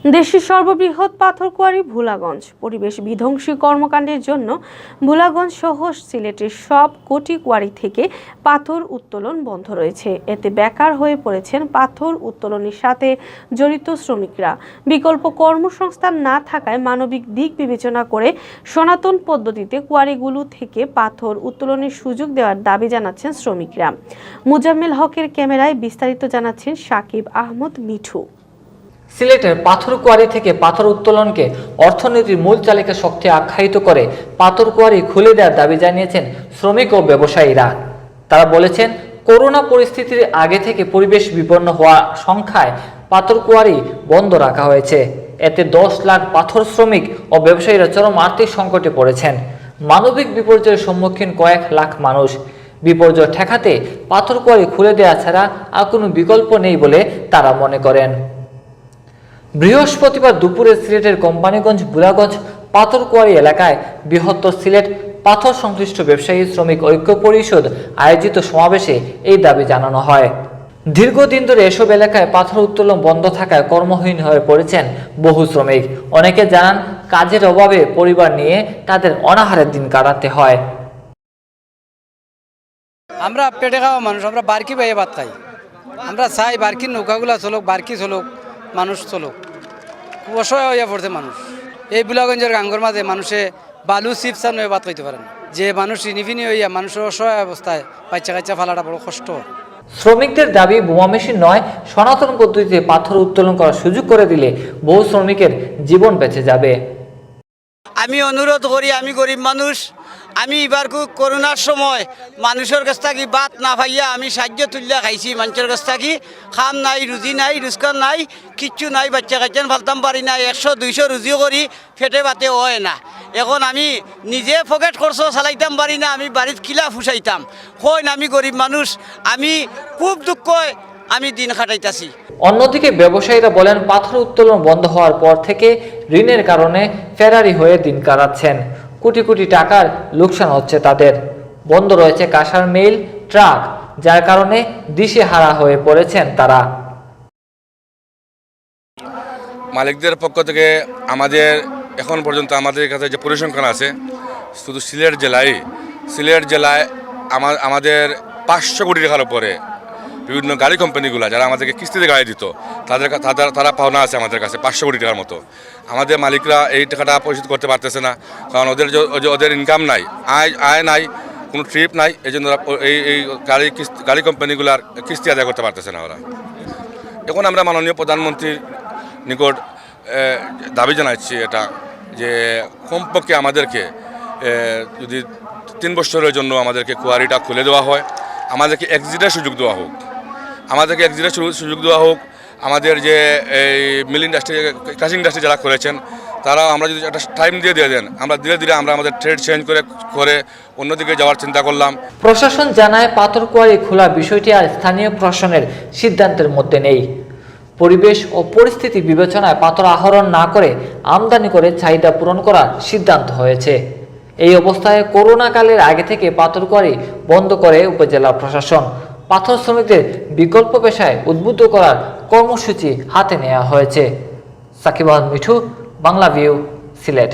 দেশের সর্ববৃহৎ পাথর কোয়ারি ভোলাগঞ্জ পরিবেশ বিধ্বংসী কর্মকাণ্ডের জন্য ভোলাগঞ্জ সহ সিলেটের সব কোটি কোয়ারি থেকে পাথর উত্তোলন বন্ধ রয়েছে। এতে বেকার হয়ে পড়েছেন পাথর উত্তোলনের সাথে জড়িত শ্রমিকরা। বিকল্প কর্মসংস্থান না থাকায় মানবিক দিক বিবেচনা করে সনাতন পদ্ধতিতে কোয়ারিগুলো থেকে পাথর উত্তোলনের সুযোগ দেওয়ার দাবি জানাচ্ছেন শ্রমিকরা। মুজাম্মেল হকের ক্যামেরায় বিস্তারিত জানাচ্ছেন সাকিব আহমদ মিঠু। সিলেটের পাথর কোয়ারি থেকে পাথর উত্তোলনকে অর্থনীতির মূল চালিকা শক্তি আখ্যায়িত করে পাথর কোয়ারি খুলে দেওয়ার দাবি জানিয়েছেন শ্রমিক ও ব্যবসায়ীরা। তারা বলেছেন, করোনা পরিস্থিতির আগে থেকে পরিবেশ বিপন্ন হওয়া সংখ্যায় পাথর কোয়ারি বন্ধ রাখা হয়েছে। এতে 10 লাখ পাথর শ্রমিক ও ব্যবসায়ীরা চরম আর্থিক সংকটে পড়েছেন। মানবিক বিপর্যয়ের সম্মুখীন কয়েক লাখ মানুষ। বিপর্যয় ঠেকাতে পাথর কোয়ারি খুলে দেওয়া ছাড়া আর কোনো বিকল্প নেই বলে তারা মনে করেন। বৃহস্পতিবার দুপুরে সিলেটের কোম্পানিগঞ্জ ভোলাগঞ্জ পাথর কোয়ারি এলাকায় বৃহত্তর সিলেট পাথর সংশ্লিষ্ট ব্যবসায়ী শ্রমিক ঐক্য পরিষদ আয়োজিত সমাবেশে এই দাবি জানানো হয়। দীর্ঘদিন ধরে এসব এলাকায় পাথর উত্তোলন বন্ধ থাকায় কর্মহীন হয়ে পড়েছেন বহু শ্রমিক। অনেকে জানান, কাজের অভাবে পরিবার নিয়ে তাদের অনাহারের দিন কাটাতে হয়। আমরা পেটে খাওয়া মানুষ, আমরা বারকি বাইয়ে ভাত খাই। আমরা চাই বারকির নৌকাগুলা চলুক, বারকি চলুক, মানুষ চলুক। খুব অসহায় হইয়া পড়ছে মানুষ। এই ভোলাগঞ্জের গাঙ্গর মাঝে মানুষে বালু চিপসা নয় ভাত খাইতে পারে না। যে মানুষ রিনিফিনি হইয়া মানুষের অসহায় অবস্থায় বাচ্চা কাচ্চা ফালাটা বড় কষ্ট। শ্রমিকদের দাবি, বোমা মেশিন নয়, সনাতন পদ্ধতিতে পাথর উত্তোলন করার সুযোগ করে দিলে বহু শ্রমিকের জীবন বেঁচে যাবে। আমি অনুরোধ করি, আমি গরিব মানুষ, আমি এবার করোনার সময় মানুষের কাছ থেকে বাত না পাইয়া আমি সাহায্য তুলিয়া খাইছি। মানুষের কাছ থেকে খাম নাই, রুজি নাই, রোজগার নাই, কিচ্ছু নাই, বাচ্চা কাচ্চান ফালতাম পারি না। 100-200 রুজিও করি ফেটে বাতে হয় না। এখন আমি নিজে পকেট খরচ চালাইতাম পারি না, আমি বাড়ির কিলা ফুসাইতাম হয় না। আমি গরিব মানুষ, আমি খুব দুঃখ আমি দিন কাটাইতাছি। অন্যদিকে ব্যবসায়ীরা বলেন, পাথর উত্তোলন বন্ধ হওয়ার পর থেকে ঋণের কারণে ফেরারি হয়ে দিন কাটাচ্ছেন। কোটি কোটি টাকার লোকসান হচ্ছে তাদের। বন্ধ রয়েছে কাঁসার মিল, ট্রাক, যার কারণে দিশেহারা হয়ে পড়েছেন তারা। মালিকদের পক্ষ থেকে আমাদের এখন পর্যন্ত আমাদের কাছে যে পরিসংখ্যান আছে, শুধু সিলেট জেলায় আমাদের 500 কোটি টাকার উপরে বিভিন্ন গাড়ি কোম্পানিগুলো যারা আমাদেরকে কিস্তিতে গাড়ি দিত, তারা পাওনা আছে আমাদের কাছে 500 কোটি টাকার মতো। আমাদের মালিকরা এই টাকাটা পরিশোধ করতে পারতেছে না, কারণ ওদের ইনকাম নাই, আয় নাই, কোনো ট্রিপ নাই। এই জন্য এই গাড়ি কোম্পানিগুলার কিস্তি আদায় করতে পারতেছে না ওরা। এখন আমরা মাননীয় প্রধানমন্ত্রীর নিকট দাবি জানাচ্ছি এটা, যে কমপক্ষে আমাদেরকে যদি 3 বছরের জন্য আমাদেরকে কোয়ারিটা খুলে দেওয়া হয়, আমাদেরকে এক্সিটের সুযোগ দেওয়া হোক, আমাদের যে এই মিল ইন্ডাস্ট্রি, ক্রাশিং ইন্ডাস্ট্রি যারা করেছেন, তারা আমরা যদি একটা টাইম দিয়ে দেন, আমরা ধীরে ধীরে আমরা আমাদের ট্রেড চেঞ্জ করে অন্যদিকে যাওয়ার চিন্তা করলাম। প্রশাসন জানায়, পাথর কোয়ারি খোলা বিষয়টি আর স্থানীয় প্রশাসনের সিদ্ধান্তের মধ্যে নেই। পরিবেশ ও পরিস্থিতি বিবেচনায় পাথর আহরণ না করে আমদানি করে চাহিদা পূরণ করার সিদ্ধান্ত হয়েছে। এই অবস্থায় করোনা কালের আগে থেকে পাথর কোয়ারি বন্ধ করে উপজেলা প্রশাসন। পাথর শ্রমিকদের বিকল্প পেশায় উদ্বুদ্ধ করার কর্মসূচি হাতে নেওয়া হয়েছে। সাকিব আহমদ মিঠু, বাংলা ভিউ, সিলেট।